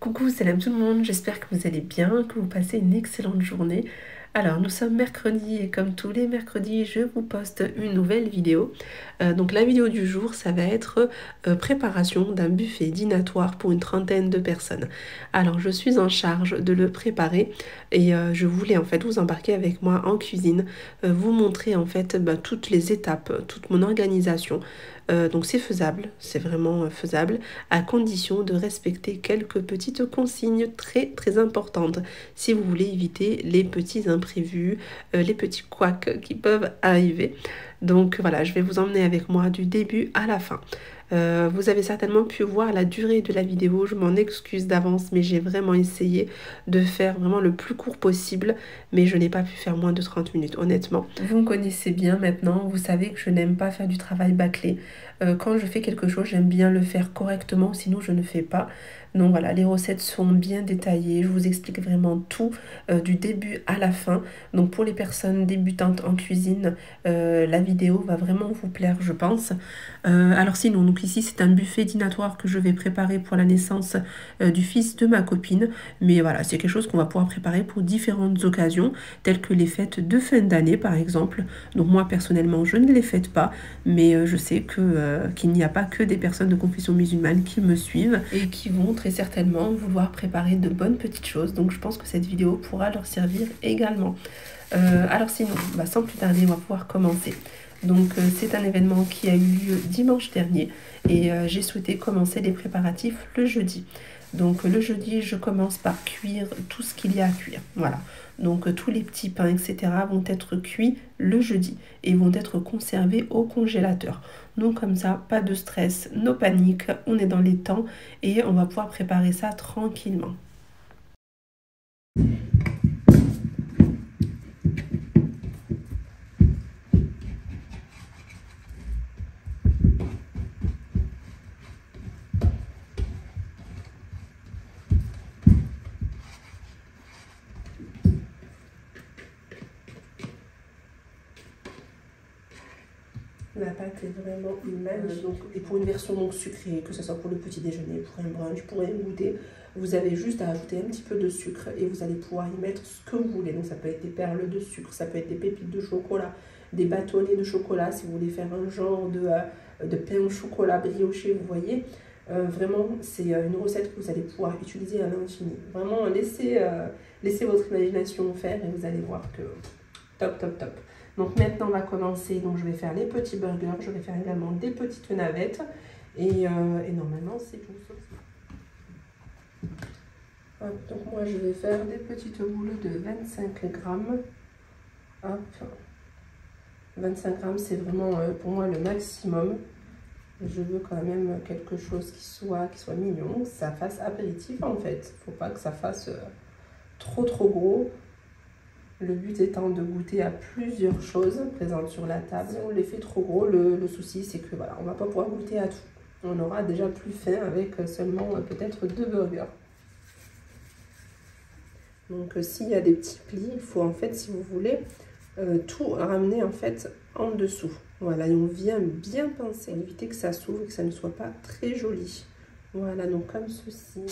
Coucou, salam tout le monde, j'espère que vous allez bien, que vous passez une excellente journée. Alors, nous sommes mercredi et comme tous les mercredis, je vous poste une nouvelle vidéo. Donc la vidéo du jour, ça va être préparation d'un buffet dînatoire pour une trentaine de personnes. Alors, je suis en charge de le préparer et je voulais en fait vous embarquer avec moi en cuisine, vous montrer en fait toutes les étapes, toute mon organisation. Donc c'est faisable, c'est vraiment faisable, à condition de respecter quelques petites consignes très importantes si vous voulez éviter les petits imprévus, les petits couacs qui peuvent arriver. Donc voilà, je vais vous emmener avec moi du début à la fin. Vous avez certainement pu voir la durée de la vidéo, je m'en excuse d'avance, mais j'ai vraiment essayé de faire vraiment le plus court possible, mais je n'ai pas pu faire moins de 30 minutes, honnêtement. Vous me connaissez bien maintenant, vous savez que je n'aime pas faire du travail bâclé. Quand je fais quelque chose, j'aime bien le faire correctement, sinon je ne fais pas. Donc voilà, les recettes sont bien détaillées, je vous explique vraiment tout du début à la fin. Donc pour les personnes débutantes en cuisine, la vidéo va vraiment vous plaire, je pense. Alors sinon, donc ici c'est un buffet dînatoire que je vais préparer pour la naissance du fils de ma copine. Mais voilà, c'est quelque chose qu'on va pouvoir préparer pour différentes occasions, telles que les fêtes de fin d'année par exemple. Donc moi personnellement, je ne les fête pas, mais je sais qu'il n'y a pas que des personnes de confession musulmane qui me suivent et qui vont très certainement vouloir préparer de bonnes petites choses. Donc je pense que cette vidéo pourra leur servir également. Alors sinon, sans plus tarder, on va pouvoir commencer. Donc c'est un événement qui a eu lieu dimanche dernier et j'ai souhaité commencer les préparatifs le jeudi. Donc le jeudi, je commence par cuire tout ce qu'il y a à cuire. Voilà. Donc tous les petits pains, etc. vont être cuits le jeudi et vont être conservés au congélateur. Donc comme ça, pas de stress, no panique, on est dans les temps et on va pouvoir préparer ça tranquillement. La pâte est vraiment immense. Et pour une version donc sucrée, que ce soit pour le petit déjeuner, pour un brunch, pour un goûter, vous avez juste à ajouter un petit peu de sucre et vous allez pouvoir y mettre ce que vous voulez. Donc ça peut être des perles de sucre, ça peut être des pépites de chocolat, des bâtonnets de chocolat si vous voulez faire un genre de pain au chocolat brioché, vous voyez. Vraiment, c'est une recette que vous allez pouvoir utiliser à l'infini. Vraiment, laissez votre imagination faire et vous allez voir que top. Donc maintenant, on va commencer. Donc je vais faire les petits burgers. Je vais faire également des petites navettes. Et normalement, c'est tout. Hop, donc moi, je vais faire des petites boules de 25 grammes. Hop. 25 grammes, c'est vraiment pour moi le maximum. Je veux quand même quelque chose qui soit mignon, que ça fasse apéritif en fait. Faut pas que ça fasse trop gros. Le but étant de goûter à plusieurs choses présentes sur la table. Si on les fait trop gros, le souci c'est que voilà, on va pas pouvoir goûter à tout. On aura déjà plus faim avec seulement peut-être 2 burgers. Donc s'il y a des petits plis, il faut en fait, si vous voulez, tout ramener en fait en dessous. Voilà, et on vient bien pincer, éviter que ça s'ouvre et que ça ne soit pas très joli. Voilà, donc comme ceci.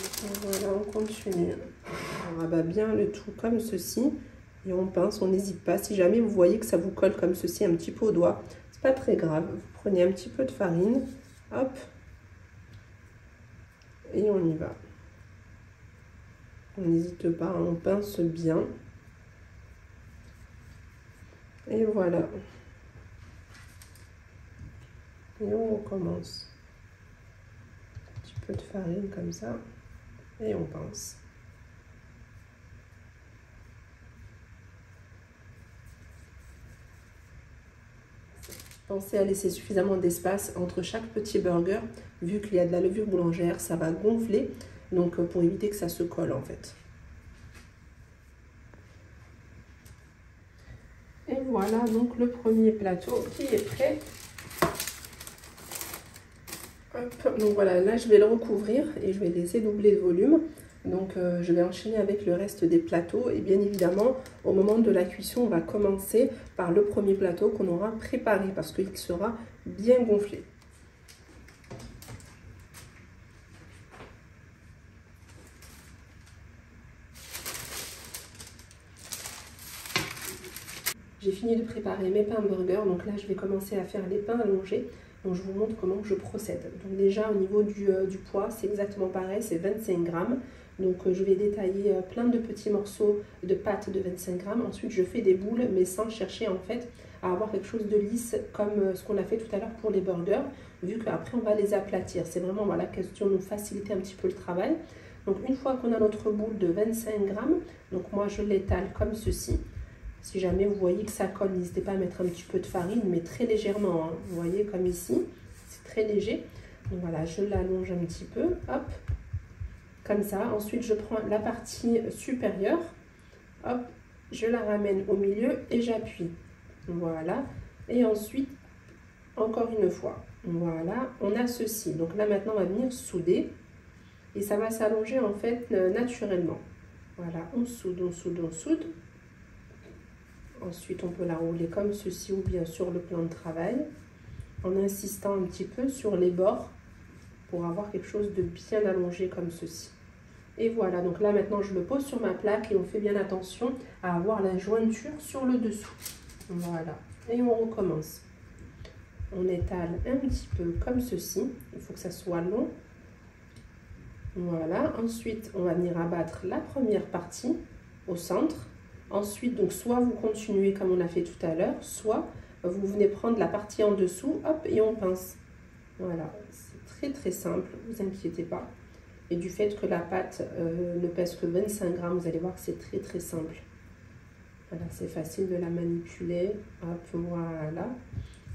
Voilà, on continue. On rabat bien le tout comme ceci. Et on pince, on n'hésite pas. Si jamais vous voyez que ça vous colle comme ceci un petit peu au doigt, c'est pas très grave. Vous prenez un petit peu de farine, hop, et on y va. On n'hésite pas, on pince bien. Et voilà. Et on recommence. Un petit peu de farine comme ça. Et on pince. Pensez à laisser suffisamment d'espace entre chaque petit burger. Vu qu'il y a de la levure boulangère, ça va gonfler. Donc pour éviter que ça se colle en fait. Et voilà donc le premier plateau qui est prêt. Hop, donc voilà, là je vais le recouvrir et je vais laisser doubler le volume. Donc je vais enchaîner avec le reste des plateaux et bien évidemment au moment de la cuisson on va commencer par le premier plateau qu'on aura préparé parce qu'il sera bien gonflé. J'ai fini de préparer mes pains burgers, donc là je vais commencer à faire les pains allongés. Donc je vous montre comment je procède. Donc déjà au niveau du poids, c'est exactement pareil, c'est 25 grammes. Donc je vais détailler plein de petits morceaux de pâte de 25 grammes. Ensuite je fais des boules, mais sans chercher en fait à avoir quelque chose de lisse comme ce qu'on a fait tout à l'heure pour les burgers, vu qu'après on va les aplatir. C'est vraiment voilà, question de nous faciliter un petit peu le travail. Donc une fois qu'on a notre boule de 25 grammes, donc moi je l'étale comme ceci. Si jamais vous voyez que ça colle, n'hésitez pas à mettre un petit peu de farine, mais très légèrement, hein. Vous voyez comme ici, c'est très léger. Donc voilà, je l'allonge un petit peu, hop, comme ça. Ensuite, je prends la partie supérieure, hop, je la ramène au milieu et j'appuie. Voilà, et ensuite, encore une fois, voilà, on a ceci. Donc là, maintenant, on va venir souder et ça va s'allonger en fait naturellement. Voilà, on soude, on soude, on soude. Ensuite, on peut la rouler comme ceci ou bien sur le plan de travail en insistant un petit peu sur les bords pour avoir quelque chose de bien allongé comme ceci. Et voilà, donc là maintenant je le pose sur ma plaque et on fait bien attention à avoir la jointure sur le dessous. Voilà, et on recommence. On étale un petit peu comme ceci, il faut que ça soit long. Voilà, ensuite on va venir abattre la première partie au centre. Ensuite, donc soit vous continuez comme on a fait tout à l'heure, soit vous venez prendre la partie en dessous, hop, et on pince. Voilà, c'est très simple, vous inquiétez pas. Et du fait que la pâte ne pèse que 25 grammes, vous allez voir que c'est très simple. Voilà, c'est facile de la manipuler, hop, voilà.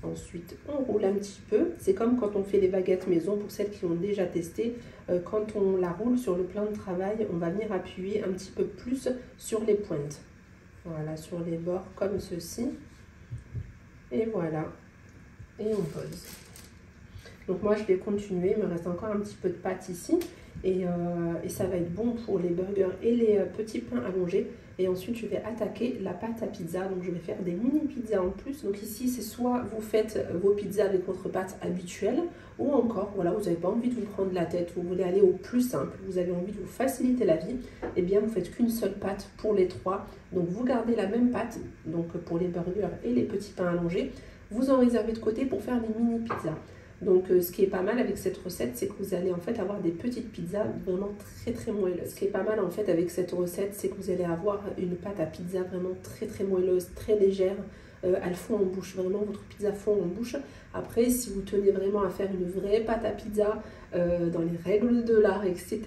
Ensuite, on roule un petit peu. C'est comme quand on fait les baguettes maison, pour celles qui ont déjà testé. Quand on la roule sur le plan de travail, on va venir appuyer un petit peu plus sur les pointes. Voilà, sur les bords comme ceci. Et voilà. Et on pose. Donc moi, je vais continuer. Il me reste encore un petit peu de pâte ici. Et ça va être bon pour les burgers et les petits pains allongés. Et ensuite, je vais attaquer la pâte à pizza. Donc, je vais faire des mini pizzas en plus. Donc ici, c'est soit vous faites vos pizzas avec votre pâte habituelle, ou encore, voilà, vous n'avez pas envie de vous prendre la tête, vous voulez aller au plus simple, vous avez envie de vous faciliter la vie, et bien vous faites qu'une seule pâte pour les trois. Donc vous gardez la même pâte, donc pour les burgers et les petits pains allongés, vous en réservez de côté pour faire les mini pizzas. Donc ce qui est pas mal avec cette recette, c'est que vous allez en fait avoir des petites pizzas vraiment très moelleuses. Ce qui est pas mal en fait avec cette recette, c'est que vous allez avoir une pâte à pizza vraiment très moelleuse, très légère. Elle fond en bouche, vraiment votre pizza fond en bouche. Après, si vous tenez vraiment à faire une vraie pâte à pizza dans les règles de l'art, etc.,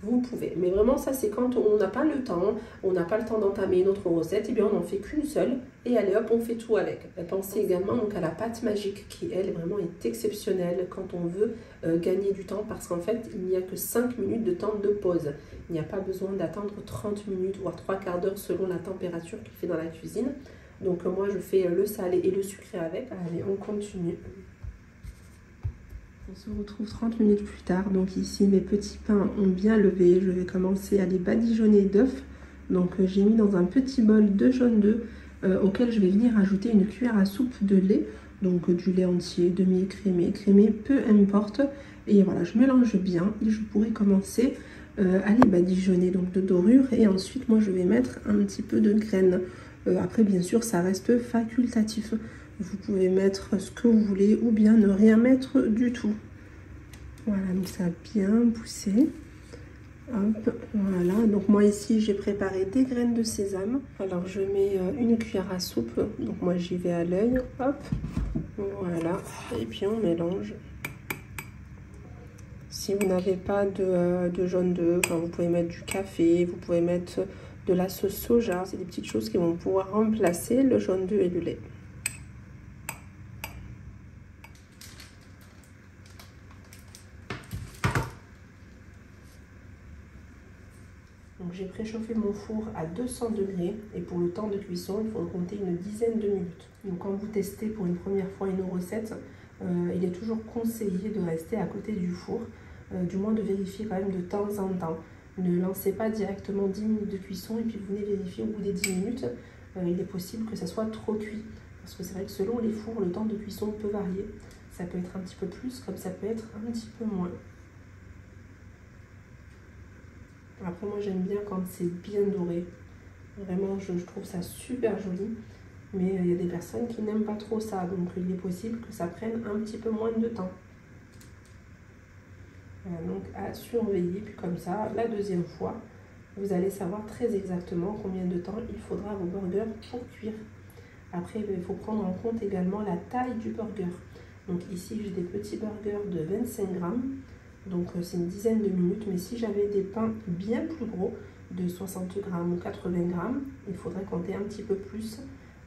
vous pouvez. Mais vraiment, ça c'est quand on n'a pas le temps, on n'a pas le temps d'entamer une autre recette, et bien on n'en fait qu'une seule, et allez hop, on fait tout avec. Pensez également donc à la pâte magique, qui elle vraiment est exceptionnelle quand on veut gagner du temps, parce qu'en fait, il n'y a que 5 minutes de temps de pause. Il n'y a pas besoin d'attendre 30 minutes, voire 3/4 d'heure selon la température qu'il fait dans la cuisine. Donc moi je fais le salé et le sucré avec. Allez, on continue. On se retrouve 30 minutes plus tard. Donc ici mes petits pains ont bien levé. Je vais commencer à les badigeonner d'œufs. Donc j'ai mis dans un petit bol de jaune d'œuf auquel je vais venir ajouter une cuillère à soupe de lait. Donc du lait entier, demi-écrémé, écrémé, peu importe. Et voilà, je mélange bien et je pourrai commencer à les badigeonner donc de dorure. Et ensuite moi je vais mettre un petit peu de graines. Après, bien sûr, ça reste facultatif. Vous pouvez mettre ce que vous voulez ou bien ne rien mettre du tout. Voilà, donc ça a bien poussé. Hop, voilà. Donc moi ici, j'ai préparé des graines de sésame. Alors, je mets une cuillère à soupe. Donc moi, j'y vais à l'œil. Hop, voilà. Et puis, on mélange. Si vous n'avez pas de jaune d'œuf, enfin, vous pouvez mettre du café, vous pouvez mettre de la sauce soja. C'est des petites choses qui vont pouvoir remplacer le jaune d'œuf et le lait. Donc j'ai préchauffé mon four à 200 degrés et pour le temps de cuisson, il faut compter une dizaine de minutes. Donc quand vous testez pour une première fois une recette, il est toujours conseillé de rester à côté du four, du moins de vérifier quand même de temps en temps. Ne lancez pas directement 10 minutes de cuisson et puis vous venez vérifier au bout des 10 minutes. Il est possible que ça soit trop cuit. Parce que c'est vrai que selon les fours, le temps de cuisson peut varier. Ça peut être un petit peu plus, comme ça peut être un petit peu moins. Après, moi, j'aime bien quand c'est bien doré. Vraiment, je trouve ça super joli. mais il y a des personnes qui n'aiment pas trop ça, donc il est possible que ça prenne un petit peu moins de temps. Voilà, donc à surveiller, puis comme ça, la deuxième fois, vous allez savoir très exactement combien de temps il faudra à vos burgers pour cuire. Après, il faut prendre en compte également la taille du burger. Donc ici, j'ai des petits burgers de 25 grammes, donc c'est une dizaine de minutes, mais si j'avais des pains bien plus gros, de 60 grammes ou 80 grammes, il faudrait compter un petit peu plus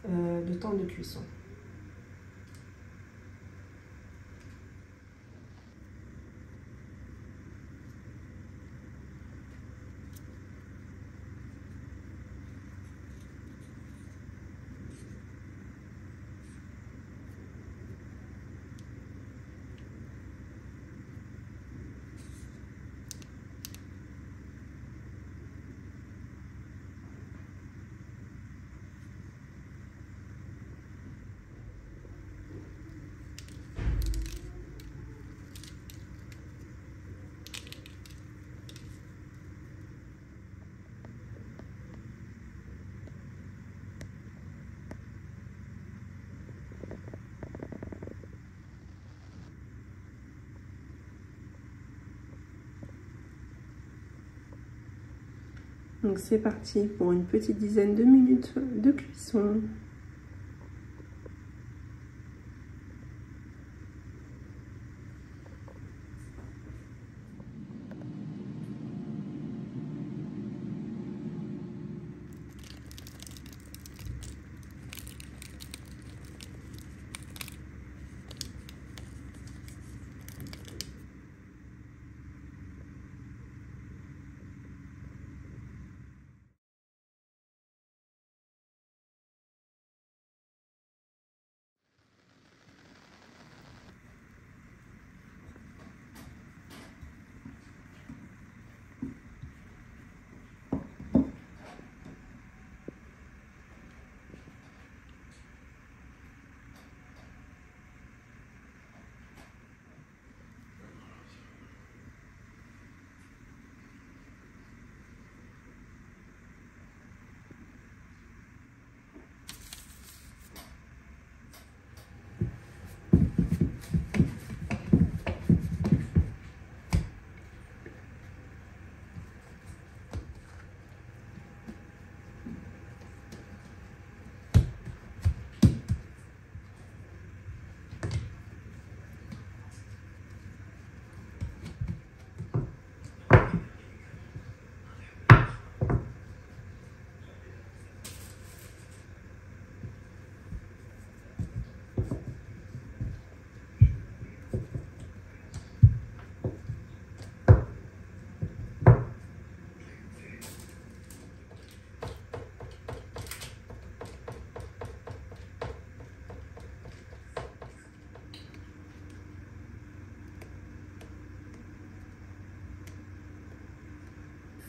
de temps de cuisson. Donc c'est parti pour une petite dizaine de minutes de cuisson.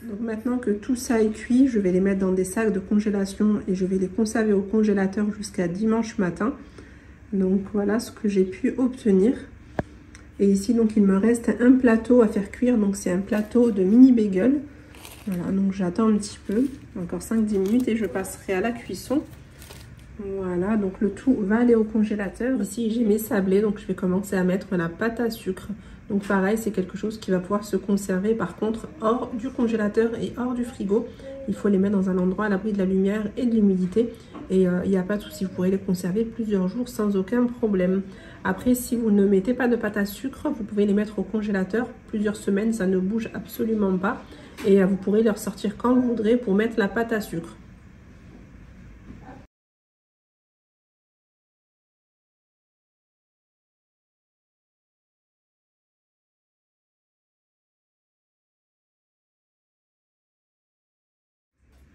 Donc maintenant que tout ça est cuit, je vais les mettre dans des sacs de congélation et je vais les conserver au congélateur jusqu'à dimanche matin. Donc voilà ce que j'ai pu obtenir. Et ici donc il me reste un plateau à faire cuire, donc c'est un plateau de mini bagel. Voilà, donc j'attends un petit peu, encore 5-10 minutes et je passerai à la cuisson. Voilà, donc le tout va aller au congélateur. Ici j'ai mes sablés, donc je vais commencer à mettre la pâte à sucre. Donc pareil, c'est quelque chose qui va pouvoir se conserver par contre hors du congélateur et hors du frigo. Il faut les mettre dans un endroit à l'abri de la lumière et de l'humidité. Et il n'y a pas de souci, vous pourrez les conserver plusieurs jours sans aucun problème. Après, si vous ne mettez pas de pâte à sucre, vous pouvez les mettre au congélateur plusieurs semaines, ça ne bouge absolument pas. Et vous pourrez les ressortir quand vous voudrez pour mettre la pâte à sucre.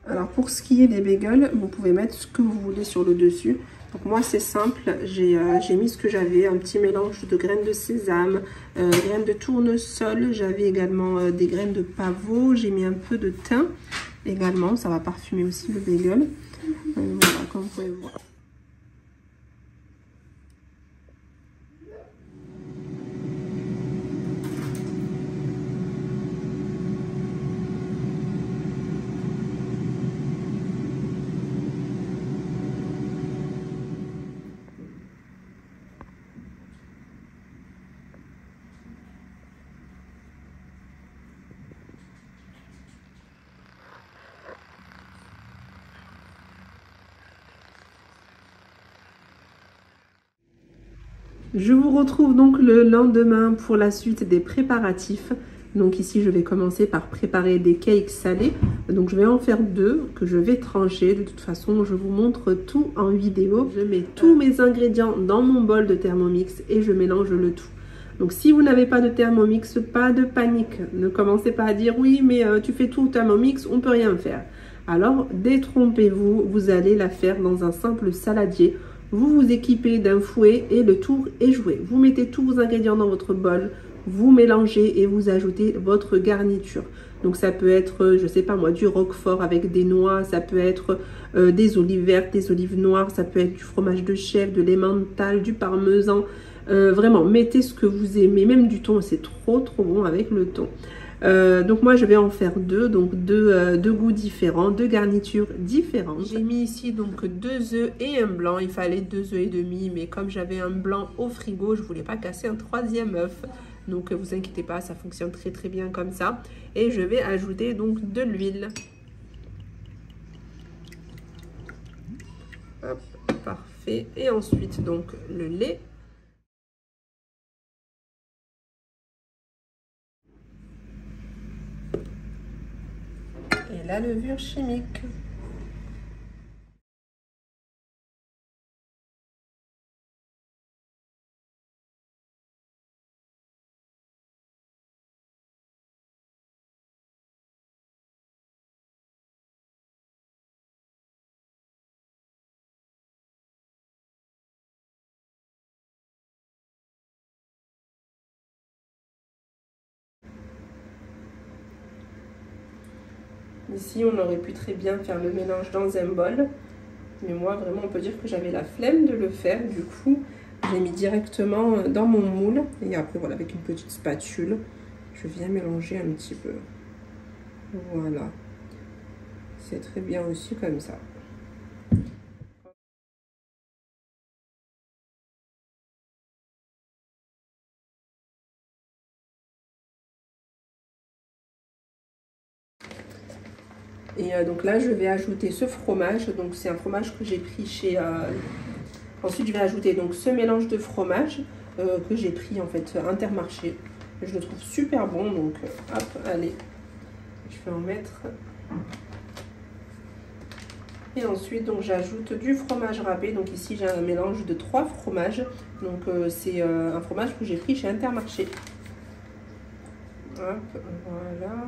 Alors pour ce qui est des bagels, vous pouvez mettre ce que vous voulez sur le dessus. Donc moi c'est simple, j'ai mis ce que j'avais, un petit mélange de graines de sésame, graines de tournesol, j'avais également des graines de pavot, j'ai mis un peu de thym également, ça va parfumer aussi le bagel. Voilà, comme vous pouvez voir. Je vous retrouve donc le lendemain pour la suite des préparatifs. Donc ici, je vais commencer par préparer des cakes salés. Donc je vais en faire 2 que je vais trancher. De toute façon, je vous montre tout en vidéo. Je mets tous mes ingrédients dans mon bol de Thermomix et je mélange le tout. Donc si vous n'avez pas de Thermomix, pas de panique. Ne commencez pas à dire oui, mais tu fais tout au Thermomix, on ne peut rien faire. Alors détrompez-vous, vous allez la faire dans un simple saladier. Vous vous équipez d'un fouet et le tour est joué. Vous mettez tous vos ingrédients dans votre bol, vous mélangez et vous ajoutez votre garniture. Donc ça peut être, je sais pas moi, du roquefort avec des noix, ça peut être des olives vertes, des olives noires, ça peut être du fromage de chèvre, de l'emmental, du parmesan. Vraiment, mettez ce que vous aimez, même du thon, c'est trop bon avec le thon. Donc moi je vais en faire 2, donc deux goûts différents, 2 garnitures différentes. J'ai mis ici donc 2 œufs et un blanc, il fallait 2 œufs et demi, mais comme j'avais un blanc au frigo, je voulais pas casser un 3e œuf. Donc vous inquiétez pas, ça fonctionne très bien comme ça. Et je vais ajouter donc de l'huile. Hop, parfait. Et ensuite donc le lait. Et la levure chimique. Ici, on aurait pu très bien faire le mélange dans un bol. Mais moi, vraiment, on peut dire que j'avais la flemme de le faire. Du coup, j'ai mis directement dans mon moule. Et après, voilà, avec une petite spatule, je viens mélanger un petit peu. Voilà. C'est très bien aussi comme ça. Et donc là, je vais ajouter ce fromage. Donc c'est un fromage que j'ai pris chez... Ensuite, je vais ajouter donc ce mélange de fromage que j'ai pris en fait Intermarché. Je le trouve super bon. Donc hop, allez, je vais en mettre. Et ensuite, donc j'ajoute du fromage râpé. Donc ici, j'ai un mélange de 3 fromages. Donc c'est un fromage que j'ai pris chez Intermarché. Hop, voilà.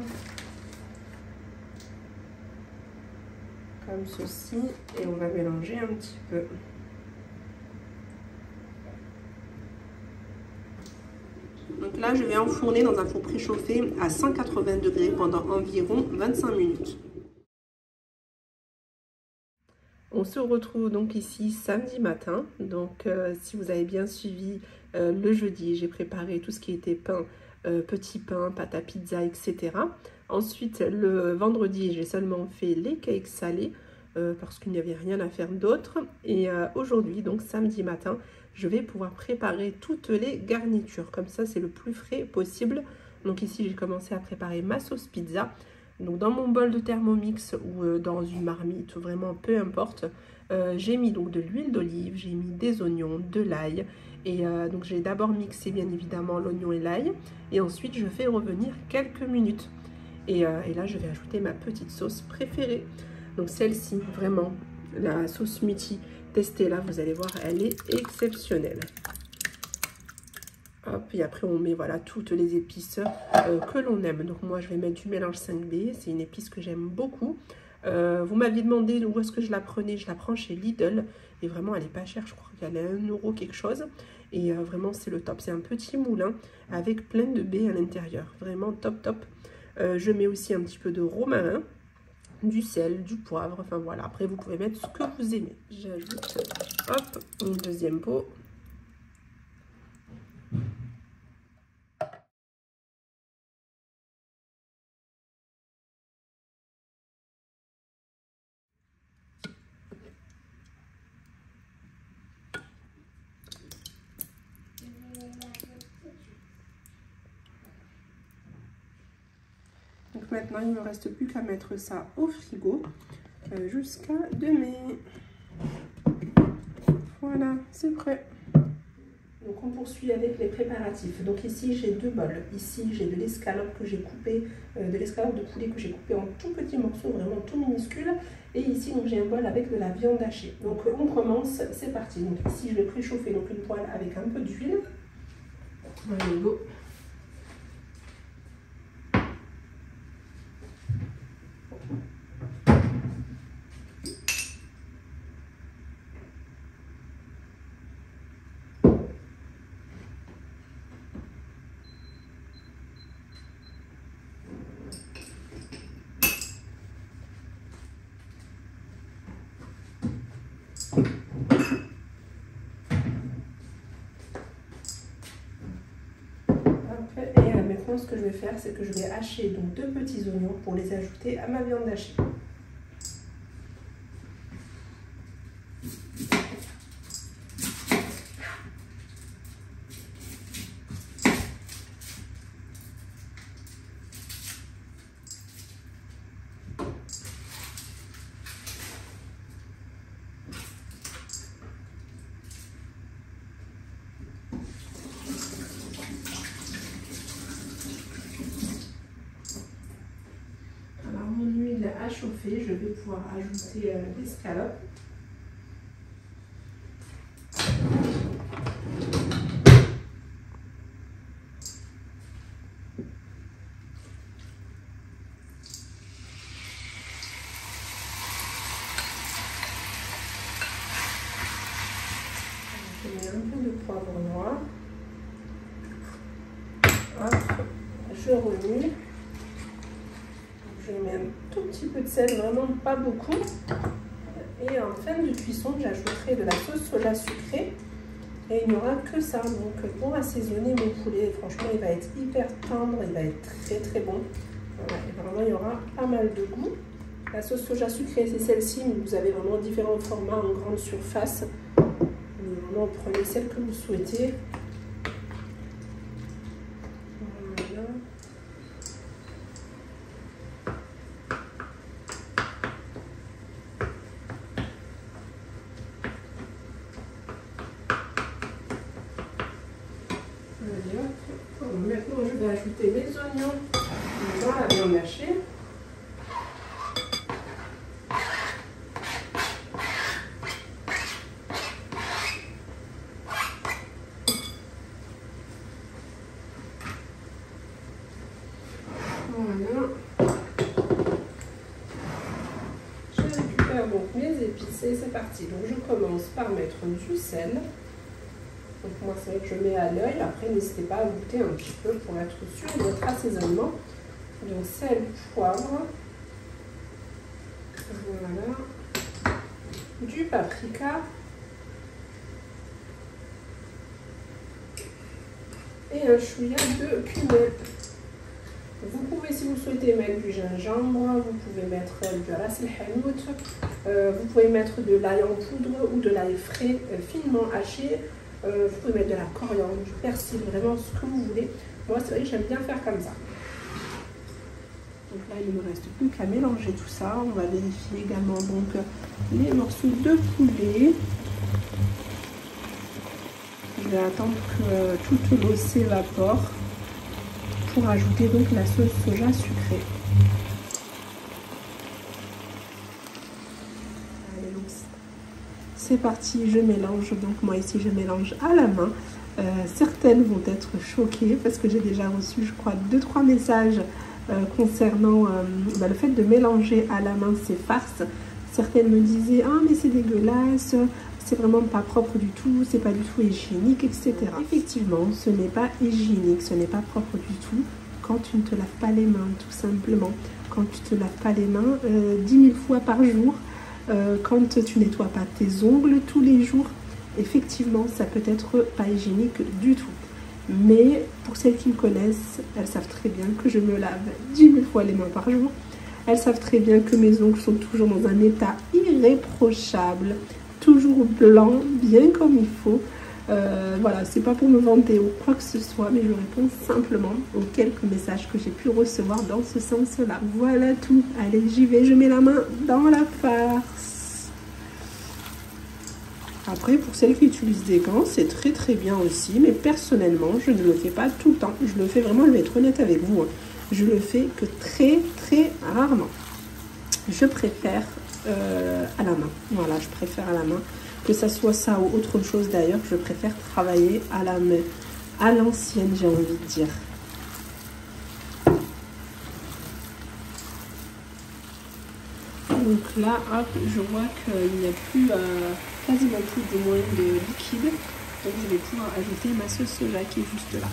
Comme ceci, et on va mélanger un petit peu. Donc là, je vais enfourner dans un four préchauffé à 180 degrés pendant environ 25 minutes. On se retrouve donc ici samedi matin. Donc si vous avez bien suivi le jeudi, j'ai préparé tout ce qui était pain, petit pain, pâte à pizza, etc. Ensuite, le vendredi, j'ai seulement fait les cakes salés parce qu'il n'y avait rien à faire d'autre. Et aujourd'hui, donc samedi matin, je vais pouvoir préparer toutes les garnitures. Comme ça, c'est le plus frais possible. Donc ici, j'ai commencé à préparer ma sauce pizza. Donc dans mon bol de Thermomix ou dans une marmite, vraiment peu importe, j'ai mis donc de l'huile d'olive, j'ai mis des oignons, de l'ail. Et donc j'ai d'abord mixé bien évidemment l'oignon et l'ail. Et ensuite, je fais revenir quelques minutes. Et là, je vais ajouter ma petite sauce préférée. Donc celle-ci, vraiment, la sauce Mutti, testez-la, vous allez voir, elle est exceptionnelle. Hop, et après on met voilà toutes les épices que l'on aime. Donc moi, je vais mettre du mélange 5B, c'est une épice que j'aime beaucoup. Vous m'aviez demandé où est-ce que je la prenais, je la prends chez Lidl. Et vraiment, elle est pas chère, je crois qu'elle est à 1 € quelque chose. Et vraiment, c'est le top. C'est un petit moulin avec plein de baies à l'intérieur. Vraiment top. Je mets aussi un petit peu de romarin, du sel, du poivre, enfin voilà. Après, vous pouvez mettre ce que vous aimez. J'ajoute, hop, une deuxième pot. Donc maintenant, il ne me reste plus qu'à mettre ça au frigo jusqu'à demain. Voilà, c'est prêt. Donc on poursuit avec les préparatifs. Donc ici j'ai 2 bols. Ici j'ai de l'escalope que j'ai coupé, de l'escalope de poulet que j'ai coupé en tout petits morceaux, vraiment tout minuscules. Et ici donc j'ai un bol avec de la viande hachée. Donc on commence, c'est parti. Donc ici je vais préchauffer donc une poêle avec un peu d'huile. Allez, go. Et maintenant ce que je vais faire, c'est que je vais hacher donc 2 petits oignons pour les ajouter à ma viande hachée. À chauffer, je vais pouvoir ajouter l'escalope. Je mets un peu de poivre noir. Hop, je remue. Je mets un tout petit peu de sel, vraiment pas beaucoup. Et en fin de cuisson, j'ajouterai de la sauce soja sucrée. Et il n'y aura que ça. Donc pour assaisonner mon poulet, franchement, il va être hyper tendre, il va être très très bon. Voilà, et vraiment, il y aura pas mal de goût. La sauce soja sucrée, c'est celle-ci, mais vous avez vraiment différents formats en grande surface. Vraiment, prenez celle que vous souhaitez. Voilà. Maintenant, je vais ajouter les oignons dans la viande hachée. Voilà. Je récupère donc mes épices et c'est parti. Donc je commence par mettre du sel. Donc moi c'est vrai que je mets à l'œil, après n'hésitez pas à goûter un petit peu pour être sûr de votre assaisonnement. Donc sel, poivre, voilà, du paprika et un chouïa de cumin. Vous pouvez, si vous souhaitez, mettre du gingembre, vous pouvez mettre du ras el hanout, vous pouvez mettre de l'ail en poudre ou de l'ail frais finement haché. Vous pouvez mettre de la coriandre, du persil, vraiment ce que vous voulez. Moi, c'est vrai que j'aime bien faire comme ça. Donc là, il ne me reste plus qu'à mélanger tout ça. On va vérifier également donc les morceaux de poulet. Je vais attendre que toute l'eau s'évapore pour ajouter donc la sauce soja sucrée. C'est parti, je mélange. Donc moi ici je mélange à la main. Certaines vont être choquées parce que j'ai déjà reçu, je crois, 2-3 messages concernant le fait de mélanger à la main ces farces. Certaines me disaient ah mais c'est dégueulasse, c'est vraiment pas propre du tout, c'est pas du tout hygiénique, etc. Effectivement, ce n'est pas hygiénique, ce n'est pas propre du tout quand tu ne te laves pas les mains, tout simplement. Quand tu te laves pas les mains 10 000 fois par jour. Quand tu nettoies pas tes ongles tous les jours, effectivement, ça peut être pas hygiénique du tout. Mais pour celles qui me connaissent, elles savent très bien que je me lave 10 000 fois les mains par jour. Elles savent très bien que mes ongles sont toujours dans un état irréprochable, toujours blanc, bien comme il faut. Voilà, c'est pas pour me vanter ou quoi que ce soit, mais je réponds simplement aux quelques messages que j'ai pu recevoir dans ce sens-là. Voilà tout. Allez, j'y vais, je mets la main dans la farce. Après, pour celles qui utilisent des gants, c'est très bien aussi. Mais personnellement, je ne le fais pas tout le temps. Je le fais vraiment, je vais être honnête avec vous, hein. Je le fais que très rarement. Je préfère à la main. Voilà, je préfère à la main. Que ça soit ça ou autre chose d'ailleurs, je préfère travailler à la main. À l'ancienne, j'ai envie de dire. Donc là, hop, je vois qu'il n'y a plus, quasiment plus de moyen de liquide. Donc je vais pouvoir ajouter ma sauce soja qui est juste là.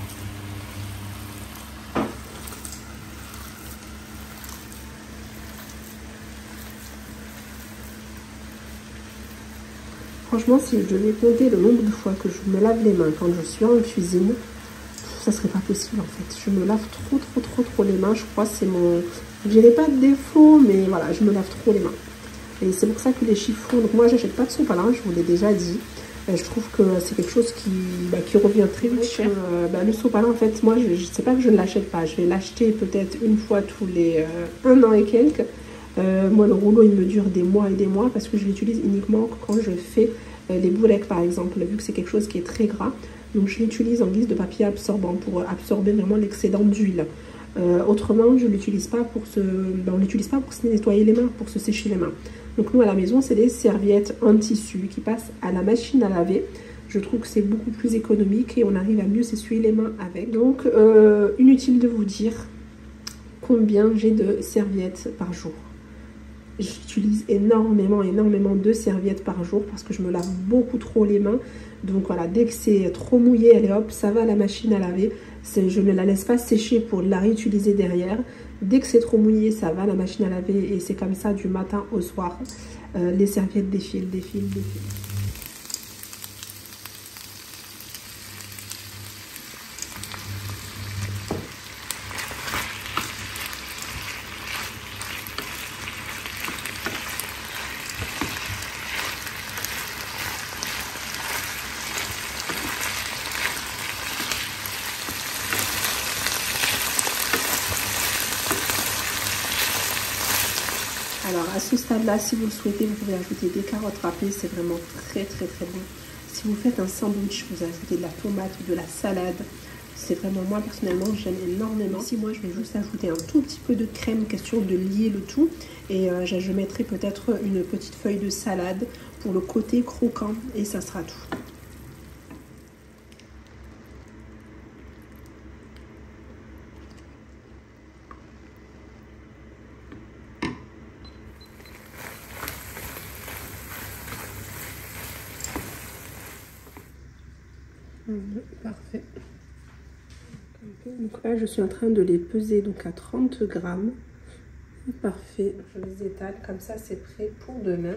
Franchement, si je devais compter le nombre de fois que je me lave les mains quand je suis en cuisine, ça serait pas possible en fait. Je me lave trop les mains. Je crois que c'est mon... Je dirais pas de défaut, mais voilà, je me lave trop les mains. Et c'est pour ça que les chiffons... Donc moi, j'achète pas de soupe à linge, je vous l'ai déjà dit. Je trouve que c'est quelque chose qui revient très vite cher. Le soupe à linge, en fait, moi, je sais pas que je ne l'achète pas. Je vais l'acheter peut-être une fois tous les 1 an et quelques. Moi, le rouleau, il me dure des mois et des mois parce que je l'utilise uniquement quand je fais les boulettes, par exemple, vu que c'est quelque chose qui est très gras. Donc, je l'utilise en guise de papier absorbant pour absorber vraiment l'excédent d'huile. Autrement, je l'utilise pas pour on l'utilise pas pour se nettoyer les mains, pour se sécher les mains. Donc, nous, à la maison, c'est des serviettes en tissu qui passent à la machine à laver. Je trouve que c'est beaucoup plus économique et on arrive à mieux s'essuyer les mains avec. Donc, inutile de vous dire combien j'ai de serviettes par jour. J'utilise énormément de serviettes par jour parce que je me lave beaucoup trop les mains. Donc voilà, dès que c'est trop mouillé, allez hop, ça va à la machine à laver. Je ne la laisse pas sécher pour la réutiliser derrière. Dès que c'est trop mouillé, ça va à la machine à laver et c'est comme ça du matin au soir. Les serviettes défilent. Alors à ce stade-là, si vous le souhaitez, vous pouvez ajouter des carottes râpées, c'est vraiment très bon. Si vous faites un sandwich, vous ajoutez de la tomate ou de la salade. C'est vraiment, moi personnellement, j'aime énormément. Ici, moi, je vais juste ajouter un tout petit peu de crème, question de lier le tout. Et je mettrai peut-être une petite feuille de salade pour le côté croquant et ça sera tout. Parfait. Donc là, je suis en train de les peser donc à 30 grammes. Parfait. Je les étale comme ça, c'est prêt pour demain.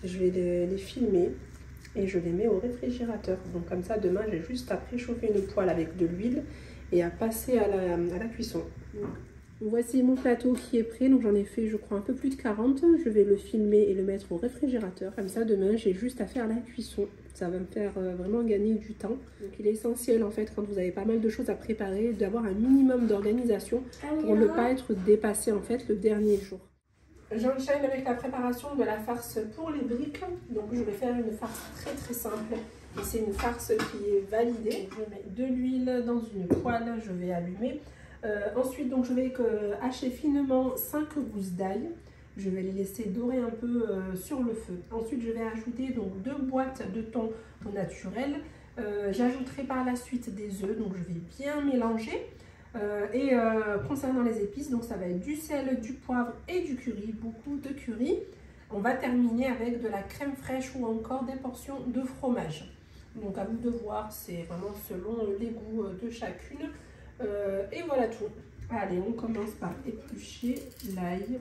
Je vais les filmer et je les mets au réfrigérateur. Donc comme ça, demain, j'ai juste à préchauffer une poêle avec de l'huile et à passer à la cuisson. Voici mon plateau qui est prêt, donc j'en ai fait je crois un peu plus de 40. Je vais le filmer et le mettre au réfrigérateur. Comme ça demain j'ai juste à faire la cuisson. Ça va me faire vraiment gagner du temps. Donc il est essentiel en fait quand vous avez pas mal de choses à préparer d'avoir un minimum d'organisation pour ne pas être dépassé en fait le dernier jour. J'enchaîne avec la préparation de la farce pour les briques. Donc je vais faire une farce très simple. Et c'est une farce qui est validée. Je mets de l'huile dans une poêle, je vais allumer. Ensuite, donc, je vais hacher finement 5 gousses d'ail. Je vais les laisser dorer un peu sur le feu. Ensuite, je vais ajouter donc 2 boîtes de thon au naturel. J'ajouterai par la suite des œufs, donc je vais bien mélanger. Concernant les épices, donc ça va être du sel, du poivre et du curry, beaucoup de curry. On va terminer avec de la crème fraîche ou encore des portions de fromage. Donc à vous de voir, c'est vraiment selon les goûts de chacune. Et voilà tout. Allez, on commence par éplucher l'ail.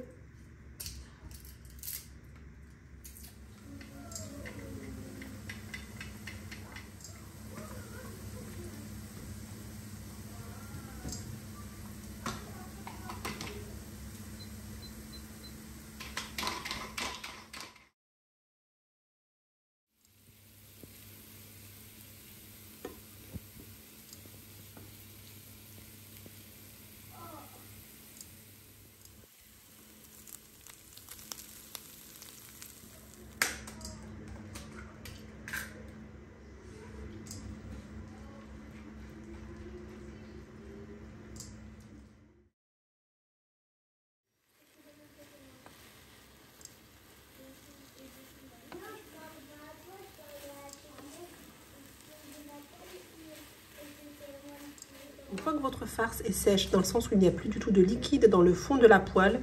que votre farce est sèche, dans le sens où il n'y a plus du tout de liquide dans le fond de la poêle,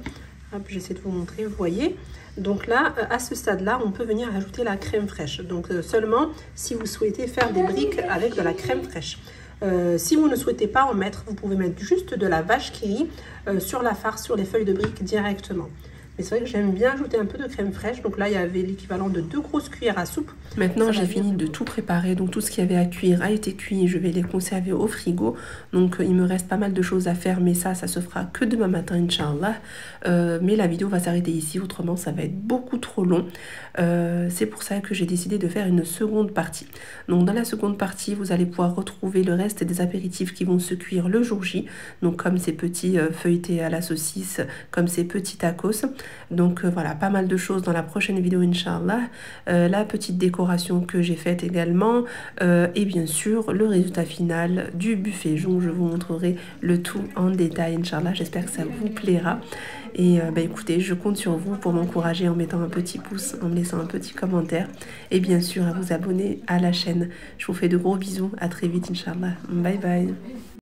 j'essaie de vous montrer, vous voyez. Donc là, à ce stade-là, on peut venir ajouter la crème fraîche. Donc seulement si vous souhaitez faire des briques avec de la crème fraîche. Si vous ne souhaitez pas en mettre, vous pouvez mettre juste de la vache qui rit sur la farce, sur les feuilles de briques directement. Mais c'est vrai que j'aime bien ajouter un peu de crème fraîche. Donc là, il y avait l'équivalent de 2 grosses cuillères à soupe. Maintenant, j'ai fini de tout préparer. Donc tout ce qu'il y avait à cuire a été cuit. Je vais les conserver au frigo. Donc il me reste pas mal de choses à faire. Mais ça se fera que demain matin, Inch'Allah. Mais la vidéo va s'arrêter ici. Autrement, ça va être beaucoup trop long. C'est pour ça que j'ai décidé de faire une seconde partie. Donc dans la seconde partie, vous allez pouvoir retrouver le reste des apéritifs qui vont se cuire le jour J. Donc comme ces petits feuilletés à la saucisse, comme ces petits tacos. Donc voilà, pas mal de choses dans la prochaine vidéo, Inch'Allah. La petite décoration que j'ai faite également. Et bien sûr, le résultat final du buffet jonc. Je vous montrerai le tout en détail, Inch'Allah. J'espère que ça vous plaira. Et écoutez, je compte sur vous pour m'encourager en mettant un petit pouce, en me laissant un petit commentaire. Et bien sûr, à vous abonner à la chaîne. Je vous fais de gros bisous. À très vite, Inch'Allah. Bye bye.